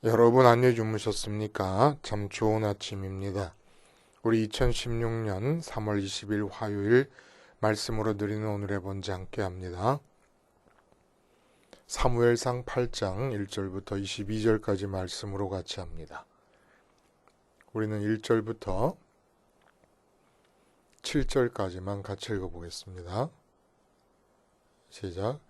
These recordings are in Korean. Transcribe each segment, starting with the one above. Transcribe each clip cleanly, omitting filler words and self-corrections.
여러분 안녕 주무셨습니까? 참 좋은 아침입니다. 우리 2016년 3월 20일 화요일 말씀으로 드리는 오늘의 번제 함께 합니다. 사무엘상 8장 1절부터 22절까지 말씀으로 같이 합니다. 우리는 1절부터 7절까지만 같이 읽어보겠습니다. 시작.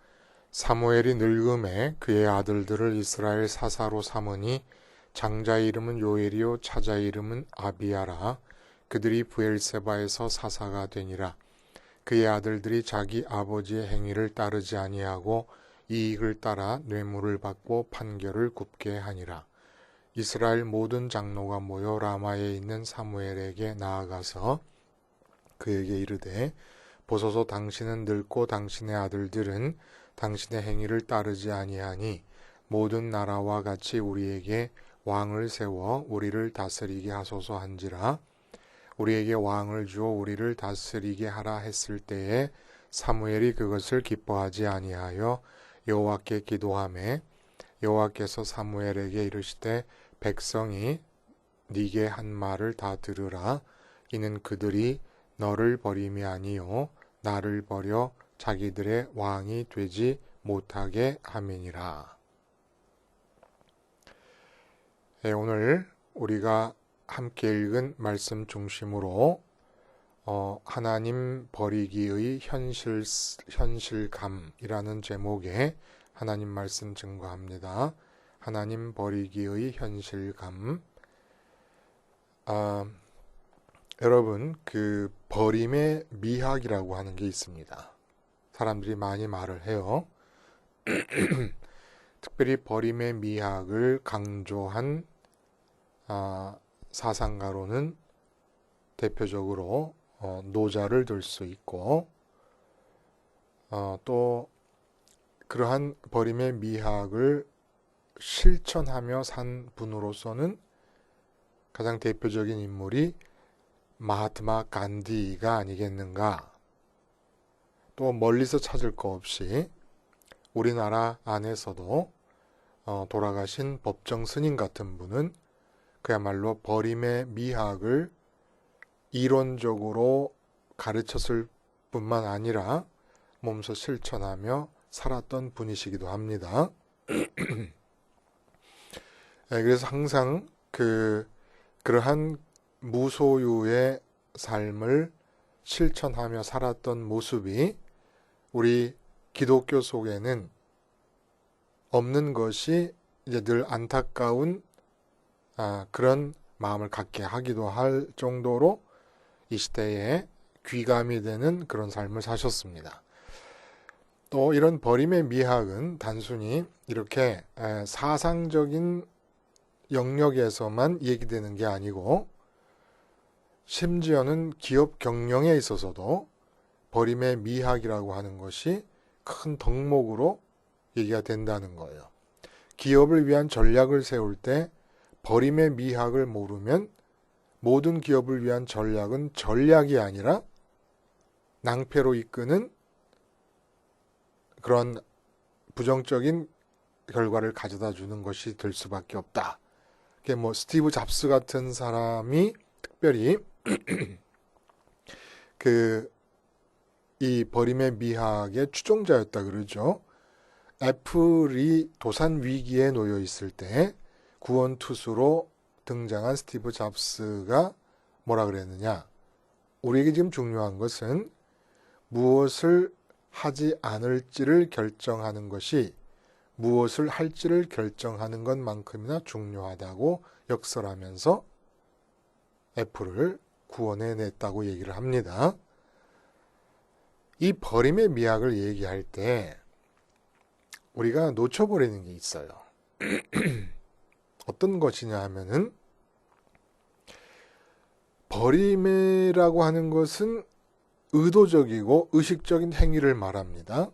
사무엘이 늙음에 그의 아들들을 이스라엘 사사로 삼으니 장자의 이름은 요엘이요 차자의 이름은 아비야라. 그들이 브엘세바에서 사사가 되니라. 그의 아들들이 자기 아버지의 행위를 따르지 아니하고 이익을 따라 뇌물을 받고 판결을 굽게 하니라. 이스라엘 모든 장로가 모여 라마에 있는 사무엘에게 나아가서 그에게 이르되 보소서 당신은 늙고 당신의 아들들은 당신의 행위를 따르지 아니하니 모든 나라와 같이 우리에게 왕을 세워 우리를 다스리게 하소서 한지라. 우리에게 왕을 주어 우리를 다스리게 하라 했을 때에 사무엘이 그것을 기뻐하지 아니하여 여호와께 기도하매 여호와께서 사무엘에게 이르시되 백성이 네게 한 말을 다 들으라. 이는 그들이 너를 버림이 아니요 나를 버려 자기들의 왕이 되지 못하게 함이니라. 오늘 우리가 함께 읽은 말씀 중심으로 하나님 버리기의 현실감이라는 제목의 하나님 말씀 증거합니다. 하나님 버리기의 현실감. 여러분, 그 버림의 미학이라고 하는 게 있습니다. 사람들이 많이 말을 해요. 특별히 버림의 미학을 강조한 사상가로는 대표적으로 노자를 들 수 있고 또 그러한 버림의 미학을 실천하며 산 분으로서는 가장 대표적인 인물이 마하트마 간디가 아니겠는가. 또 멀리서 찾을 거 없이 우리나라 안에서도 돌아가신 법정 스님 같은 분은 그야말로 버림의 미학을 이론적으로 가르쳤을 뿐만 아니라 몸소 실천하며 살았던 분이시기도 합니다. 그래서 항상 그러한 무소유의 삶을 실천하며 살았던 모습이 우리 기독교 속에는 없는 것이 이제 늘 안타까운 그런 마음을 갖게 하기도 할 정도로 이 시대에 귀감이 되는 그런 삶을 사셨습니다. 또 이런 버림의 미학은 단순히 이렇게 사상적인 영역에서만 얘기되는 게 아니고 심지어는 기업 경영에 있어서도 버림의 미학이라고 하는 것이 큰 덕목으로 얘기가 된다는 거예요. 기업을 위한 전략을 세울 때 버림의 미학을 모르면 모든 기업을 위한 전략은 전략이 아니라 낭패로 이끄는 그런 부정적인 결과를 가져다 주는 것이 될 수밖에 없다. 그게 스티브 잡스 같은 사람이 특별히 이 버림의 미학의 추종자였다 그러죠. 애플이 도산 위기에 놓여 있을 때 구원투수로 등장한 스티브 잡스가 뭐라 그랬느냐. 우리에게 지금 중요한 것은 무엇을 하지 않을지를 결정하는 것이 무엇을 할지를 결정하는 것만큼이나 중요하다고 역설하면서 애플을 구원해냈다고 얘기를 합니다. 이 버림의 미학을 얘기할 때 우리가 놓쳐버리는 게 있어요. 어떤 것이냐 하면은 버림이라고 하는 것은 의도적이고 의식적인 행위를 말합니다.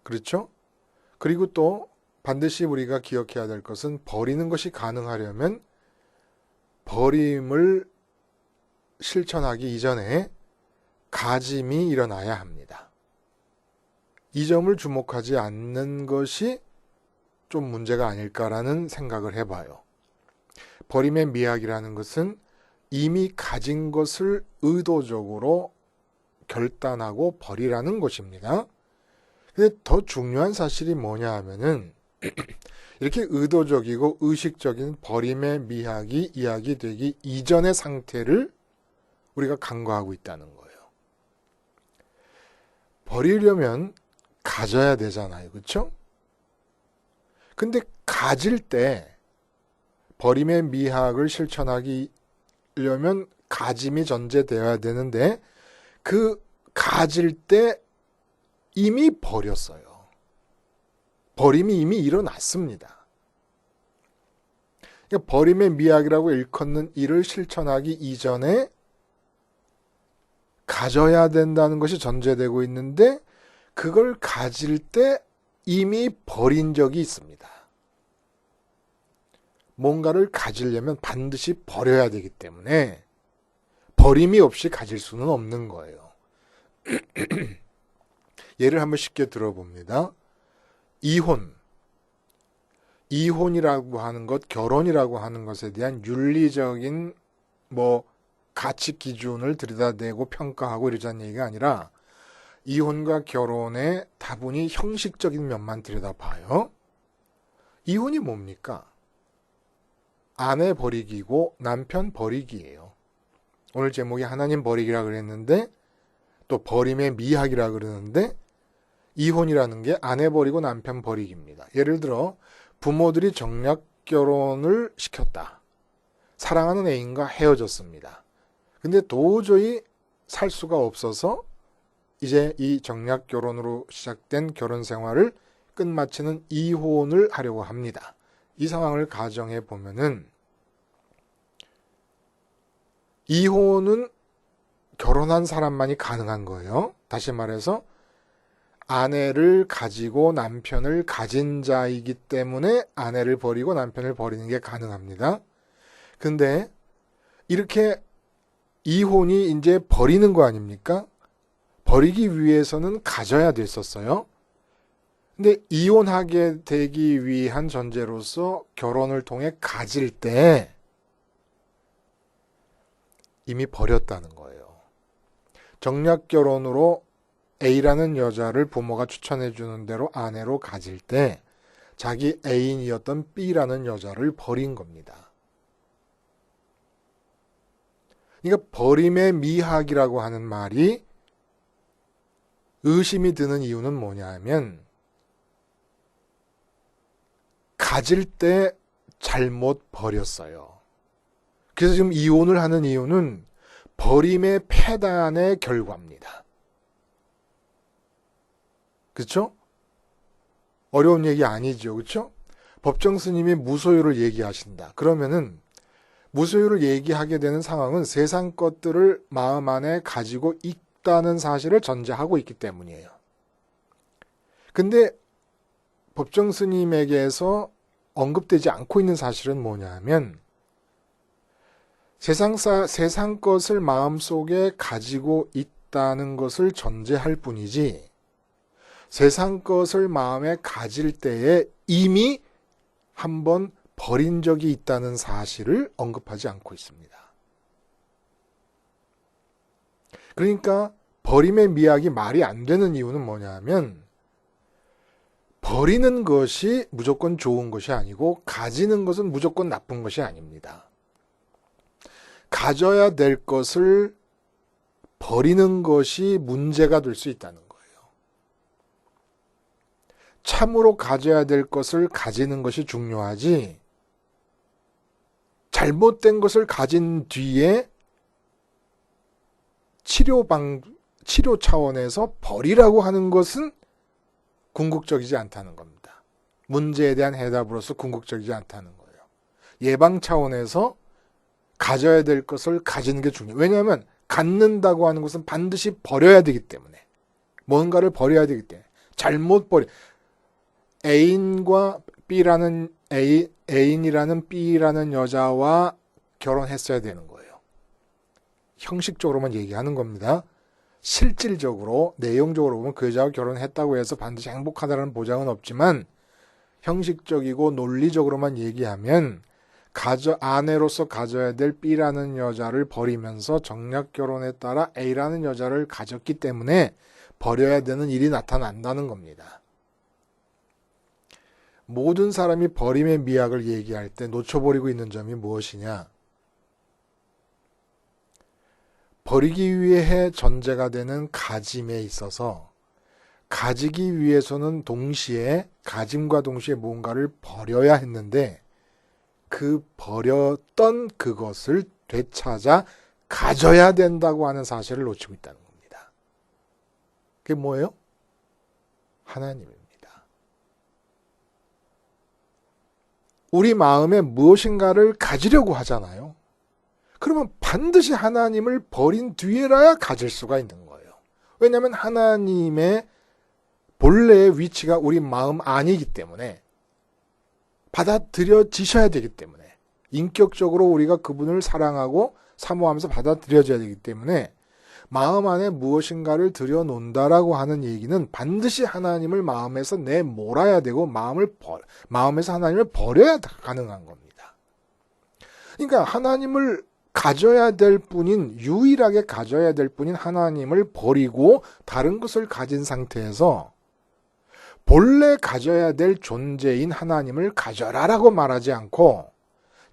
그렇죠? 그리고 또 반드시 우리가 기억해야 될 것은 버리는 것이 가능하려면 버림을 실천하기 이전에 가짐이 일어나야 합니다. 이 점을 주목하지 않는 것이 좀 문제가 아닐까라는 생각을 해봐요. 버림의 미학이라는 것은 이미 가진 것을 의도적으로 결단하고 버리라는 것입니다. 근데 더 중요한 사실이 뭐냐 하면은 이렇게 의도적이고 의식적인 버림의 미학이 이야기되기 이전의 상태를 우리가 간과하고 있다는 거예요. 버리려면 가져야 되잖아요. 그렇죠? 근데 가질 때 버림의 미학을 실천하려면 가짐이 전제되어야 되는데 그 가질 때 이미 버렸어요. 버림이 이미 일어났습니다. 그러니까 버림의 미학이라고 일컫는 일을 실천하기 이전에 가져야 된다는 것이 전제되고 있는데 그걸 가질 때 이미 버린 적이 있습니다. 뭔가를 가지려면 반드시 버려야 되기 때문에 버림이 없이 가질 수는 없는 거예요. 예를 한번 쉽게 들어봅니다. 이혼이라고 하는 것, 결혼이라고 하는 것에 대한 윤리적인 가치 기준을 들여다대고 평가하고 이러자는 얘기가 아니라 이혼과 결혼의 다분히 형식적인 면만 들여다봐요. 이혼이 뭡니까? 아내 버리기고 남편 버리기예요. 오늘 제목이 하나님 버리기라 그랬는데 또 버림의 미학이라 그러는데 이혼이라는 게 아내 버리고 남편 버리기입니다. 예를 들어 부모들이 정략 결혼을 시켰다. 사랑하는 애인과 헤어졌습니다. 근데 도저히 살 수가 없어서 이제 이 정략 결혼으로 시작된 결혼 생활을 끝마치는 이혼을 하려고 합니다. 이 상황을 가정해 보면은 이혼은 결혼한 사람만이 가능한 거예요. 다시 말해서 아내를 가지고 남편을 가진 자이기 때문에 아내를 버리고 남편을 버리는 게 가능합니다. 근데 이렇게 이혼이 이제 버리는 거 아닙니까? 버리기 위해서는 가져야 됐었어요. 근데 이혼하게 되기 위한 전제로서 결혼을 통해 가질 때 이미 버렸다는 거예요. 정략 결혼으로 A라는 여자를 부모가 추천해 주는 대로 아내로 가질 때 자기 애인이었던 B라는 여자를 버린 겁니다. 그러니까 버림의 미학이라고 하는 말이 의심이 드는 이유는 뭐냐 하면 가질 때 잘못 버렸어요. 그래서 지금 이혼을 하는 이유는 버림의 패단의 결과입니다. 그렇죠? 어려운 얘기 아니죠. 그렇죠? 법정 스님이 무소유를 얘기하신다. 그러면은 무소유를 얘기하게 되는 상황은 세상 것들을 마음 안에 가지고 있다는 사실을 전제하고 있기 때문이에요. 근데 법정 스님에게서 언급되지 않고 있는 사실은 뭐냐 하면 세상 것을 마음속에 가지고 있다는 것을 전제할 뿐이지 세상 것을 마음에 가질 때에 이미 한번 버린 적이 있다는 사실을 언급하지 않고 있습니다. 그러니까 버림의 미학이 말이 안 되는 이유는 뭐냐 하면 버리는 것이 무조건 좋은 것이 아니고 가지는 것은 무조건 나쁜 것이 아닙니다. 가져야 될 것을 버리는 것이 문제가 될 수 있다는 거예요. 참으로 가져야 될 것을 가지는 것이 중요하지 잘못된 것을 가진 뒤에 치료 차원에서 버리라고 하는 것은 궁극적이지 않다는 겁니다. 문제에 대한 해답으로서 궁극적이지 않다는 거예요. 예방 차원에서 가져야 될 것을 가지는 게 중요해요. 왜냐하면 갖는다고 하는 것은 반드시 버려야 되기 때문에 뭔가를 버려야 되기 때문에 잘못 애인과 B라는 애인이라는 B라는 여자와 결혼했어야 되는 거예요. 형식적으로만 얘기하는 겁니다. 실질적으로 내용적으로 보면 그 여자와 결혼했다고 해서 반드시 행복하다는 보장은 없지만 형식적이고 논리적으로만 얘기하면 아내로서 가져야 될 B라는 여자를 버리면서 정략 결혼에 따라 A라는 여자를 가졌기 때문에 버려야 되는 일이 나타난다는 겁니다. 모든 사람이 버림의 미학을 얘기할 때 놓쳐버리고 있는 점이 무엇이냐? 버리기 위해 전제가 되는 가짐에 있어서 가지기 위해서는 동시에 가짐과 동시에 뭔가를 버려야 했는데 그 버렸던 그것을 되찾아 가져야 된다고 하는 사실을 놓치고 있다는 겁니다. 그게 뭐예요? 하나님입니다. 우리 마음에 무엇인가를 가지려고 하잖아요. 그러면 반드시 하나님을 버린 뒤에라야 가질 수가 있는 거예요. 왜냐하면 하나님의 본래의 위치가 우리 마음 안이기 때문에 받아들여지셔야 되기 때문에 인격적으로 우리가 그분을 사랑하고 사모하면서 받아들여져야 되기 때문에 마음 안에 무엇인가를 들여놓는다라고 하는 얘기는 반드시 하나님을 마음에서 내몰아야 되고 마음에서 하나님을 버려야 가능한 겁니다. 그러니까 하나님을 가져야 될 뿐인 유일하게 가져야 될 뿐인 하나님을 버리고 다른 것을 가진 상태에서 본래 가져야 될 존재인 하나님을 가져라라고 말하지 않고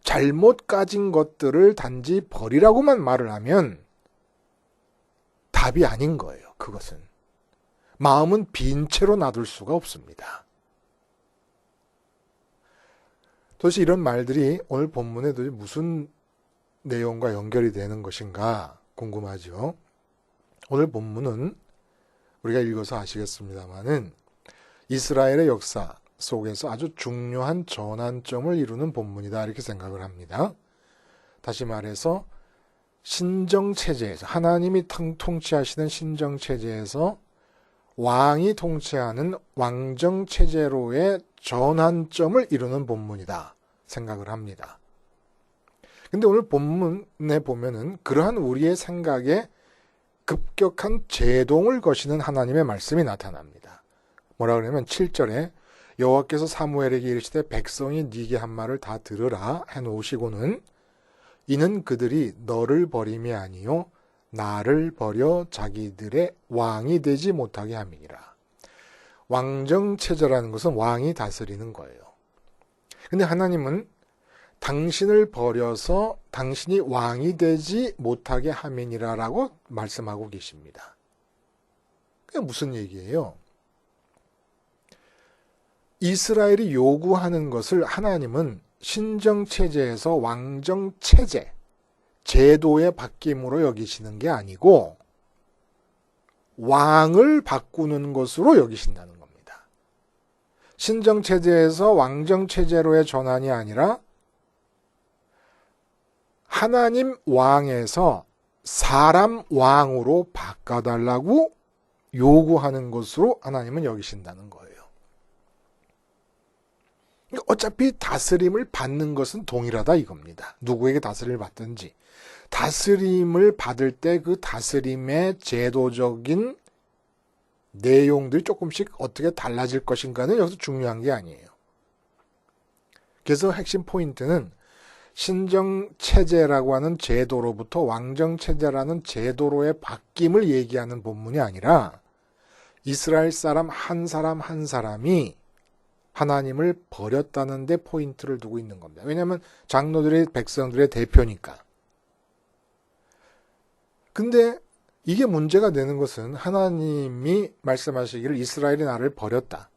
잘못 가진 것들을 단지 버리라고만 말을 하면 답이 아닌 거예요. 그것은. 마음은 빈 채로 놔둘 수가 없습니다. 도대체 이런 말들이 오늘 본문에 도대체 무슨 내용과 연결이 되는 것인가 궁금하죠. 오늘 본문은 우리가 읽어서 아시겠습니다마는 이스라엘의 역사 속에서 아주 중요한 전환점을 이루는 본문이다 이렇게 생각을 합니다. 다시 말해서 신정체제에서 하나님이 통치하시는 신정체제에서 왕이 통치하는 왕정체제로의 전환점을 이루는 본문이다 생각을 합니다. 근데 오늘 본문에 보면은 그러한 우리의 생각에 급격한 제동을 거시는 하나님의 말씀이 나타납니다. 뭐라 그러냐면 7절에 여호와께서 사무엘에게 이르시되 백성이 네게 한 말을 다 들으라 해놓으시고는 이는 그들이 너를 버림이 아니요 나를 버려 자기들의 왕이 되지 못하게 함이니라. 왕정체제라는 것은 왕이 다스리는 거예요. 근데 하나님은 당신을 버려서 당신이 왕이 되지 못하게 함이니라라고 말씀하고 계십니다. 그게 무슨 얘기예요? 이스라엘이 요구하는 것을 하나님은 신정체제에서 왕정체제, 제도의 바뀜으로 여기시는 게 아니고 왕을 바꾸는 것으로 여기신다는 겁니다. 신정체제에서 왕정체제로의 전환이 아니라 하나님 왕에서 사람 왕으로 바꿔달라고 요구하는 것으로 하나님은 여기신다는 거예요. 어차피 다스림을 받는 것은 동일하다 이겁니다. 누구에게 다스림을 받든지. 다스림을 받을 때 그 다스림의 제도적인 내용들이 조금씩 어떻게 달라질 것인가는 여기서 중요한 게 아니에요. 그래서 핵심 포인트는 신정체제라고 하는 제도로부터 왕정체제라는 제도로의 바뀜을 얘기하는 본문이 아니라 이스라엘 사람 한 사람이 하나님을 버렸다는 데 포인트를 두고 있는 겁니다. 왜냐하면 장로들이 백성들의 대표니까. 근데 이게 문제가 되는 것은 하나님이 말씀하시기를 이스라엘이 나를 버렸다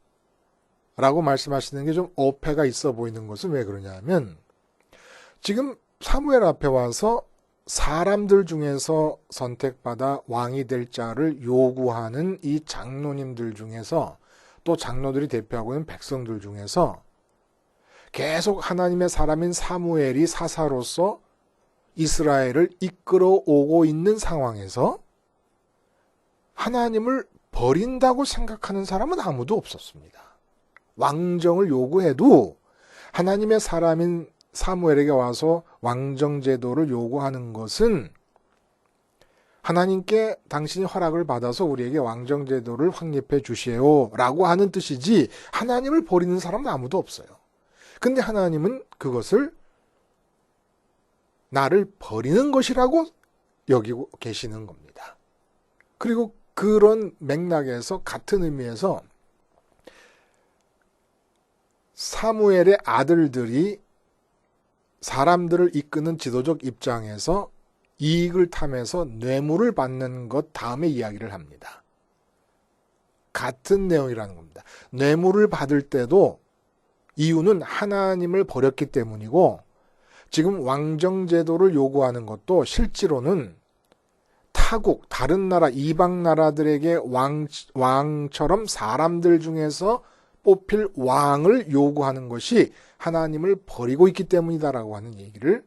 라고 말씀하시는 게 좀 어폐가 있어 보이는 것은 왜 그러냐 하면 지금 사무엘 앞에 와서 사람들 중에서 선택받아 왕이 될 자를 요구하는 이 장로님들 중에서 또 장로들이 대표하고 있는 백성들 중에서 계속 하나님의 사람인 사무엘이 사사로서 이스라엘을 이끌어 오고 있는 상황에서 하나님을 버린다고 생각하는 사람은 아무도 없었습니다. 왕정을 요구해도 하나님의 사람인 사무엘에게 와서 왕정제도를 요구하는 것은 하나님께 당신이 허락을 받아서 우리에게 왕정제도를 확립해 주시오 라고 하는 뜻이지 하나님을 버리는 사람은 아무도 없어요. 근데 하나님은 그것을 나를 버리는 것이라고 여기고 계시는 겁니다. 그리고 그런 맥락에서 같은 의미에서 사무엘의 아들들이 사람들을 이끄는 지도적 입장에서 이익을 탐해서 뇌물을 받는 것 다음에 이야기를 합니다. 같은 내용이라는 겁니다. 뇌물을 받을 때도 이유는 하나님을 버렸기 때문이고 지금 왕정제도를 요구하는 것도 실제로는 타국, 다른 나라, 이방 나라들에게 왕처럼 사람들 중에서 뽑힐 왕을 요구하는 것이 하나님을 버리고 있기 때문이다라고 하는 얘기를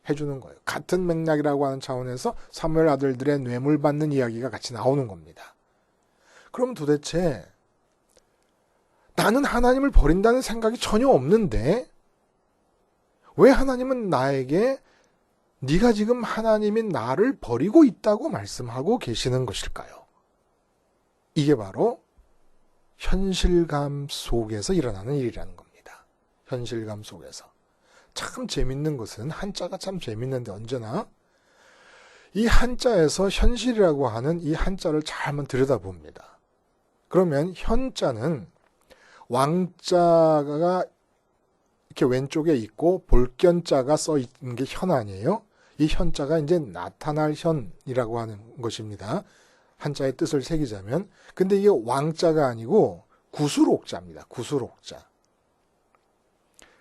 해주는 거예요. 같은 맥락이라고 하는 차원에서 사무엘 아들들의 뇌물 받는 이야기가 같이 나오는 겁니다. 그럼 도대체 나는 하나님을 버린다는 생각이 전혀 없는데 왜 하나님은 나에게 네가 지금 하나님이 나를 버리고 있다고 말씀하고 계시는 것일까요? 이게 바로 현실감 속에서 일어나는 일이라는 겁니다. 현실감 속에서. 참 재밌는 것은 한자가 참 재밌는데 언제나 이 한자에서 현실이라고 하는 이 한자를 잘 한번 들여다봅니다. 그러면 현자는 왕자가 이렇게 왼쪽에 있고 볼견자가 써 있는 게 현 아니에요? 이 현자가 이제 나타날 현이라고 하는 것입니다. 한자의 뜻을 새기자면. 근데 이게 왕자가 아니고 구술옥자입니다. 구술옥자.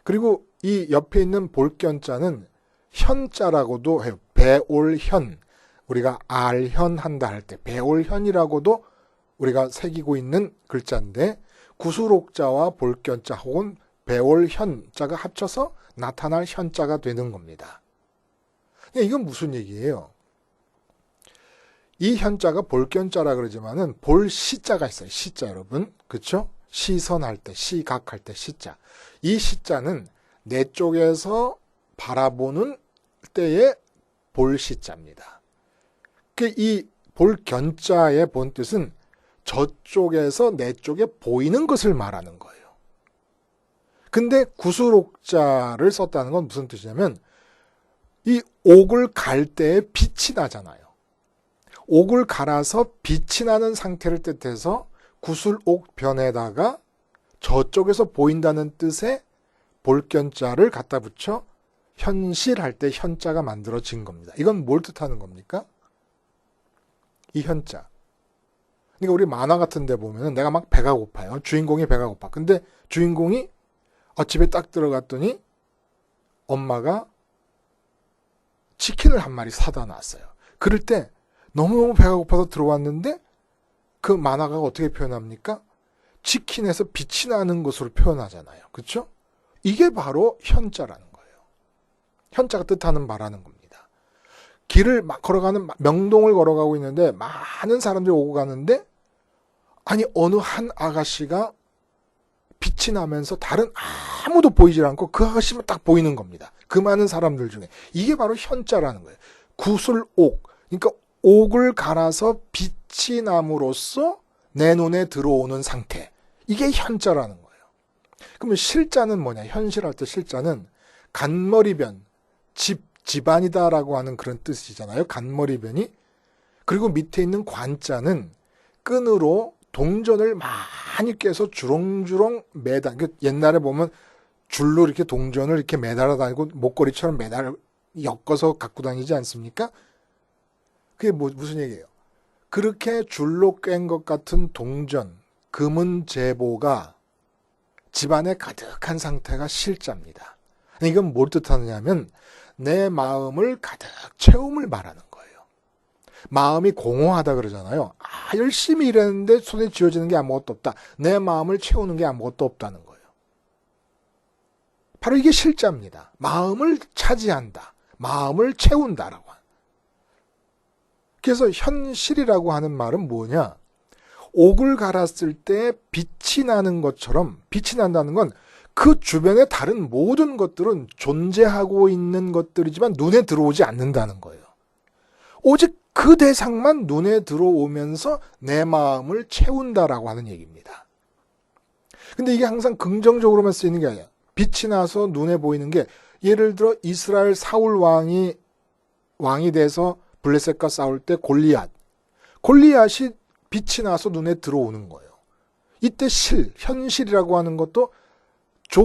그리고 이 옆에 있는 볼견자는 현자라고도 해요. 배올현. 우리가 알현 한다 할 때 배올현이라고도 우리가 새기고 있는 글자인데 구술옥자와 볼견자 혹은 배올현자가 합쳐서 나타날 현자가 되는 겁니다. 이건 무슨 얘기예요? 이 현자가 볼견자라 그러지만은 볼 시자가 있어요. 시자 여러분. 그렇죠? 시선할 때, 시각할 때 시자. 이 시자는 내 쪽에서 바라보는 때의 볼 시자입니다. 이 볼견자의 본 뜻은 저쪽에서 내 쪽에 보이는 것을 말하는 거예요. 근데 구술옥자를 썼다는 건 무슨 뜻이냐면 이 옥을 갈 때에 빛이 나잖아요. 옥을 갈아서 빛이 나는 상태를 뜻해서 구술옥 변에다가 저쪽에서 보인다는 뜻의 볼견자를 갖다 붙여 현실할 때 현자가 만들어진 겁니다. 이건 뭘 뜻하는 겁니까? 이 현자. 그러니까 우리 만화 같은 데 보면 내가 막 배가 고파요. 주인공이 배가 고파. 근데 주인공이 집에 딱 들어갔더니 엄마가 치킨을 한 마리 사다 놨어요. 그럴 때 너무너무 배가 고파서 들어왔는데 그 만화가 어떻게 표현합니까? 치킨에서 빛이 나는 것으로 표현하잖아요. 그렇죠? 이게 바로 현자라는 거예요. 현자가 뜻하는 바라는 겁니다. 길을 막 걸어가는 명동을 걸어가고 있는데 많은 사람들이 오고 가는데 아니 어느 한 아가씨가 빛이 나면서 다른 아무도 보이질 않고 그 아가씨만 딱 보이는 겁니다. 그 많은 사람들 중에. 이게 바로 현자라는 거예요. 구술옥. 그러니까 옥을 갈아서 빛이 남으로써 내 눈에 들어오는 상태. 이게 현자라는 거예요. 그러면 실자는 뭐냐? 현실할 때 실자는 간머리변, 집안이다라고 하는 그런 뜻이잖아요. 간머리변이. 그리고 밑에 있는 관자는 끈으로 동전을 많이 깨서 주렁주렁 매달. 옛날에 보면 줄로 이렇게 동전을 이렇게 매달아 다니고 목걸이처럼 엮어서 갖고 다니지 않습니까? 그게 무슨 얘기예요? 그렇게 줄로 깬 것 같은 동전, 금은 제보가 집안에 가득한 상태가 실자입니다. 이건 뭘 뜻하느냐면 내 마음을 가득 채움을 말하는 거예요. 마음이 공허하다 그러잖아요. 열심히 일했는데 손에 쥐어지는 게 아무것도 없다. 내 마음을 채우는 게 아무것도 없다는 거예요. 바로 이게 실자입니다. 마음을 차지한다. 마음을 채운다라고. 그래서 현실이라고 하는 말은 뭐냐? 옥을 갈았을 때 빛이 나는 것처럼 빛이 난다는 건 그 주변의 다른 모든 것들은 존재하고 있는 것들이지만 눈에 들어오지 않는다는 거예요. 오직 그 대상만 눈에 들어오면서 내 마음을 채운다라고 하는 얘기입니다. 근데 이게 항상 긍정적으로만 쓰이는 게 아니야. 빛이 나서 눈에 보이는 게, 예를 들어 이스라엘 사울 왕이 돼서 블레셋과 싸울 때 골리앗이 빛이 나서 눈에 들어오는 거예요. 이때 현실이라고 하는 것도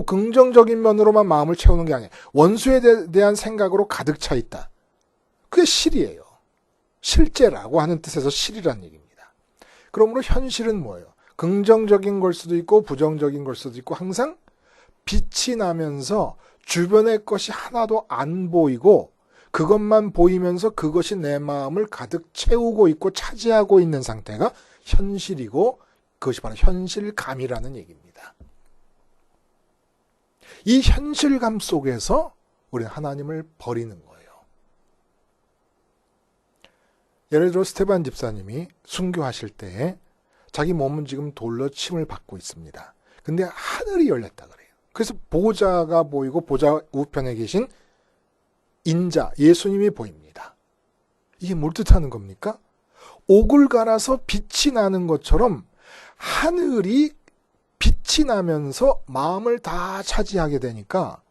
긍정적인 면으로만 마음을 채우는 게 아니에요. 원수에 대한 생각으로 가득 차 있다. 그게 실이에요. 실제라고 하는 뜻에서 실이라는 얘기입니다. 그러므로 현실은 뭐예요? 긍정적인 걸 수도 있고 부정적인 걸 수도 있고, 항상 빛이 나면서 주변의 것이 하나도 안 보이고 그것만 보이면서 그것이 내 마음을 가득 채우고 있고 차지하고 있는 상태가 현실이고, 그것이 바로 현실감이라는 얘기입니다. 이 현실감 속에서 우리는 하나님을 버리는 거예요. 예를 들어 스테반 집사님이 순교하실 때 자기 몸은 지금 돌로 침을 받고 있습니다. 근데 하늘이 열렸다 그래요. 그래서 보좌가 보이고 보좌 우편에 계신 인자, 예수님이 보입니다. 이게 뭘 뜻하는 겁니까? 옥을 갈아서 빛이 나는 것처럼 하늘이 빛이 나면서 마음을 다 차지하게 되니까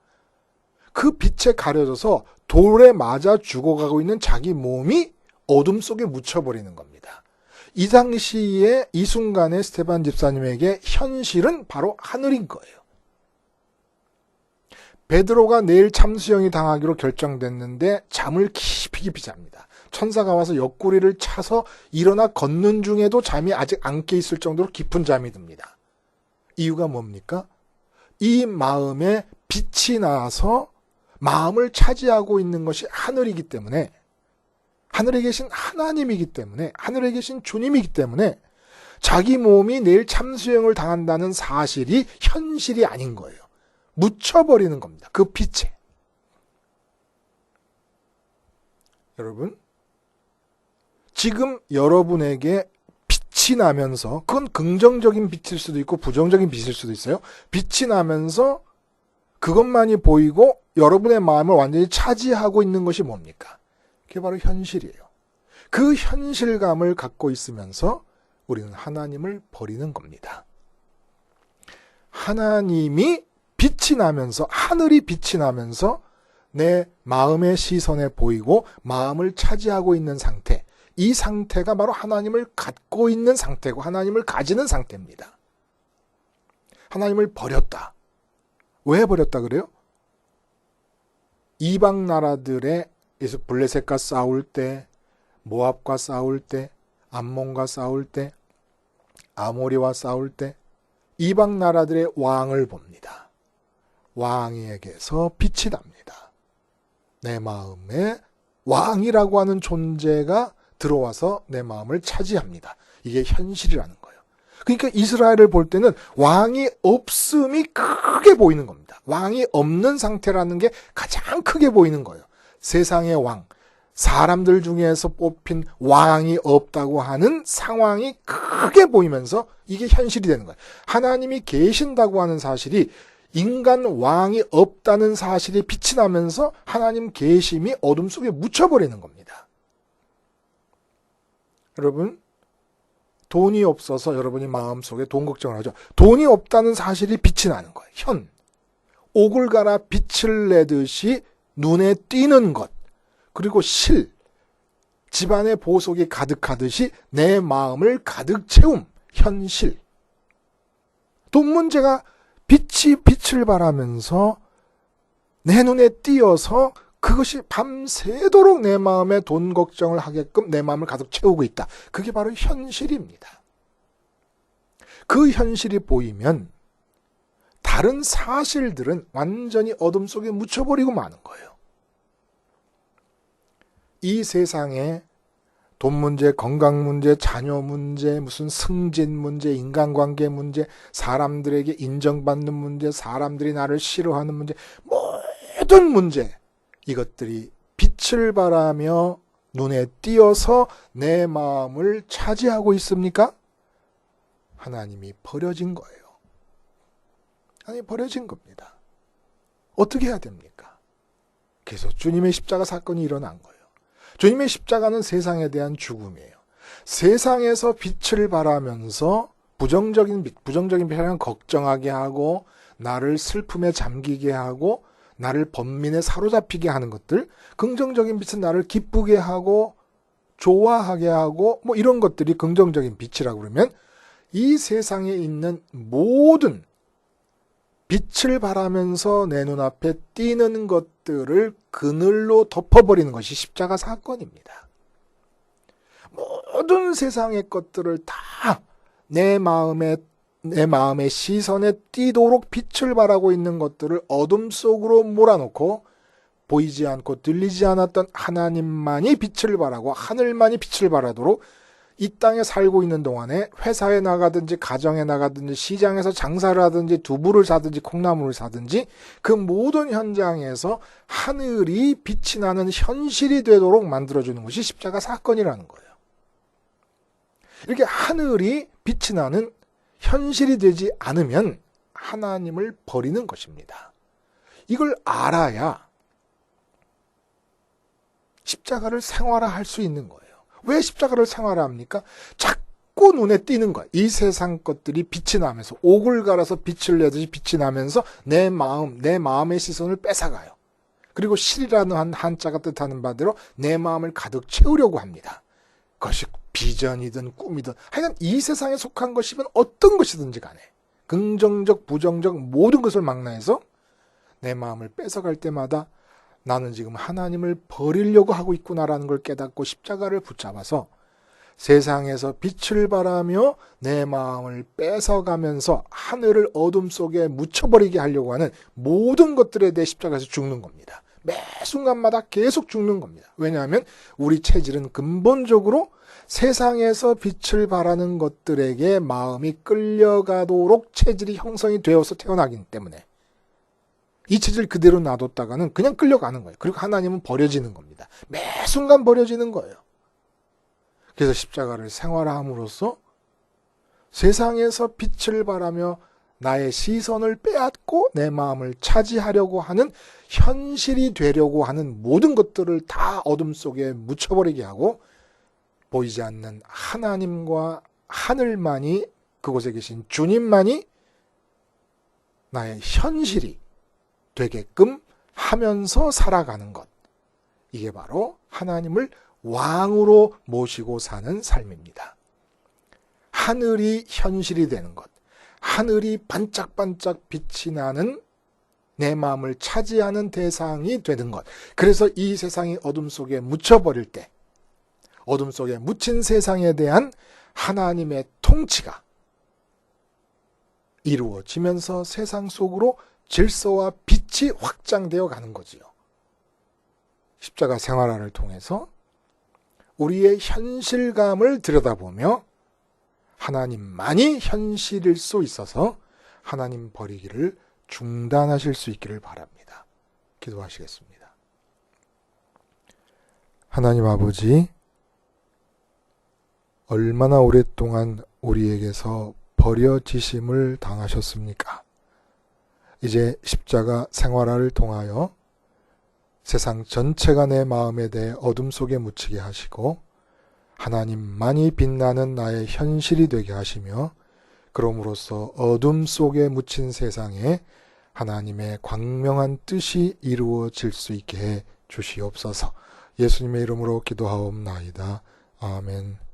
그 빛에 가려져서 돌에 맞아 죽어가고 있는 자기 몸이 어둠 속에 묻혀버리는 겁니다. 이 당시에 이 순간에 스테반 집사님에게 현실은 바로 하늘인 거예요. 베드로가 내일 참수형이 당하기로 결정됐는데 잠을 깊이 잡니다. 천사가 와서 옆구리를 차서 일어나 걷는 중에도 잠이 아직 안 깨 있을 정도로 깊은 잠이 듭니다. 이유가 뭡니까? 이 마음에 빛이 나서 마음을 차지하고 있는 것이 하늘이기 때문에, 하늘에 계신 하나님이기 때문에, 하늘에 계신 주님이기 때문에 자기 몸이 내일 참수형을 당한다는 사실이 현실이 아닌 거예요. 묻혀버리는 겁니다. 그 빛에. 여러분, 지금 여러분에게 빛이 나면서, 그건 긍정적인 빛일 수도 있고 부정적인 빛일 수도 있어요. 빛이 나면서 그것만이 보이고 여러분의 마음을 완전히 차지하고 있는 것이 뭡니까? 그게 바로 현실이에요. 그 현실감을 갖고 있으면서 우리는 하나님을 버리는 겁니다. 하나님이 빛이 나면서, 하늘이 빛이 나면서 내 마음의 시선에 보이고 마음을 차지하고 있는 상태, 이 상태가 바로 하나님을 갖고 있는 상태고 하나님을 가지는 상태입니다. 하나님을 버렸다. 왜 버렸다 그래요? 이방 나라들에서 블레셋과 싸울 때, 모압과 싸울 때, 암몬과 싸울 때, 아모리와 싸울 때 이방 나라들의 왕을 봅니다. 왕에게서 빛이 납니다. 내 마음에 왕이라고 하는 존재가 들어와서 내 마음을 차지합니다. 이게 현실이라는 거예요. 그러니까 이스라엘을 볼 때는 왕이 없음이 크게 보이는 겁니다. 왕이 없는 상태라는 게 가장 크게 보이는 거예요. 세상의 왕, 사람들 중에서 뽑힌 왕이 없다고 하는 상황이 크게 보이면서 이게 현실이 되는 거예요. 하나님이 계신다고 하는 사실이, 인간 왕이 없다는 사실이 빛이 나면서 하나님 계심이 어둠 속에 묻혀버리는 겁니다. 여러분, 돈이 없어서 여러분이 마음속에 돈 걱정을 하죠. 돈이 없다는 사실이 빛이 나는 거예요. 옥을 갈아 빛을 내듯이 눈에 띄는 것, 그리고 집안의 보석이 가득하듯이 내 마음을 가득 채움, 현실. 돈 문제가 빛을 발하면서 내 눈에 띄어서 그것이 밤새도록 내 마음에 돈 걱정을 하게끔 내 마음을 가득 채우고 있다. 그게 바로 현실입니다. 그 현실이 보이면 다른 사실들은 완전히 어둠 속에 묻혀버리고 마는 거예요. 이 세상에 돈 문제, 건강 문제, 자녀 문제, 무슨 승진 문제, 인간관계 문제, 사람들에게 인정받는 문제, 사람들이 나를 싫어하는 문제, 모든 문제, 이것들이 빛을 발하며 눈에 띄어서 내 마음을 차지하고 있습니까? 하나님이 버려진 거예요. 하나님이 버려진 겁니다. 어떻게 해야 됩니까? 그래서 주님의 십자가 사건이 일어난 거예요. 주님의 십자가는 세상에 대한 죽음이에요. 세상에서 빛을 발하면서 부정적인 빛이라는 걱정하게 하고 나를 슬픔에 잠기게 하고 나를 번민에 사로잡히게 하는 것들, 긍정적인 빛은 나를 기쁘게 하고 좋아하게 하고 뭐 이런 것들이 긍정적인 빛이라고 그러면 이 세상에 있는 모든 빛을 발하면서 내 눈앞에 띄는 것들을 그늘로 덮어버리는 것이 십자가 사건입니다. 모든 세상의 것들을 다 내 마음의 시선에 띄도록 빛을 발하고 있는 것들을 어둠 속으로 몰아놓고 보이지 않고 들리지 않았던 하나님만이 빛을 발하고 하늘만이 빛을 발하도록 이 땅에 살고 있는 동안에 회사에 나가든지 가정에 나가든지 시장에서 장사를 하든지 두부를 사든지 콩나물을 사든지 그 모든 현장에서 하늘이 빛이 나는 현실이 되도록 만들어주는 것이 십자가 사건이라는 거예요. 이렇게 하늘이 빛이 나는 현실이 되지 않으면 하나님을 버리는 것입니다. 이걸 알아야 십자가를 생활화할 수 있는 거예요. 왜 십자가를 생활화합니까? 자꾸 눈에 띄는 거예요. 이 세상 것들이 빛이 나면서 옥을 갈아서 빛을 내듯이 빛이 나면서 내 마음의 시선을 뺏어가요. 그리고 실이라는 한자가 뜻하는 바대로 내 마음을 가득 채우려고 합니다. 그것이 비전이든 꿈이든 하여간 이 세상에 속한 것이면 어떤 것이든지 간에 긍정적 부정적 모든 것을 망라해서 내 마음을 뺏어갈 때마다 나는 지금 하나님을 버리려고 하고 있구나라는 걸 깨닫고 십자가를 붙잡아서 세상에서 빛을 발하며 내 마음을 뺏어가면서 하늘을 어둠 속에 묻혀버리게 하려고 하는 모든 것들에 대해 십자가에서 죽는 겁니다. 매 순간마다 계속 죽는 겁니다. 왜냐하면 우리 체질은 근본적으로 세상에서 빛을 발하는 것들에게 마음이 끌려가도록 체질이 형성이 되어서 태어나기 때문에 이 체질 그대로 놔뒀다가는 그냥 끌려가는 거예요. 그리고 하나님은 버려지는 겁니다. 매 순간 버려지는 거예요. 그래서 십자가를 생활함으로써 세상에서 빛을 발하며 나의 시선을 빼앗고 내 마음을 차지하려고 하는 현실이 되려고 하는 모든 것들을 다 어둠 속에 묻혀버리게 하고 보이지 않는 하나님과 하늘만이 그곳에 계신 주님만이 나의 현실이 되게끔 하면서 살아가는 것. 이게 바로 하나님을 왕으로 모시고 사는 삶입니다. 하늘이 현실이 되는 것. 하늘이 반짝반짝 빛이 나는 내 마음을 차지하는 대상이 되는 것. 그래서 이 세상이 어둠 속에 묻혀버릴 때 어둠 속에 묻힌 세상에 대한 하나님의 통치가 이루어지면서 세상 속으로 질서와 빛이 확장되어 가는 거지요. 십자가 생활화를 통해서 우리의 현실감을 들여다보며 하나님만이 현실일 수 있어서 하나님 버리기를 중단하실 수 있기를 바랍니다. 기도하시겠습니다. 하나님 아버지, 얼마나 오랫동안 우리에게서 버려지심을 당하셨습니까? 이제 십자가 생활화를 통하여 세상 전체가 내 마음에 대해 어둠 속에 묻히게 하시고 하나님만이 빛나는 나의 현실이 되게 하시며 그럼으로써 어둠 속에 묻힌 세상에 하나님의 광명한 뜻이 이루어질 수 있게 해 주시옵소서. 예수님의 이름으로 기도하옵나이다. 아멘.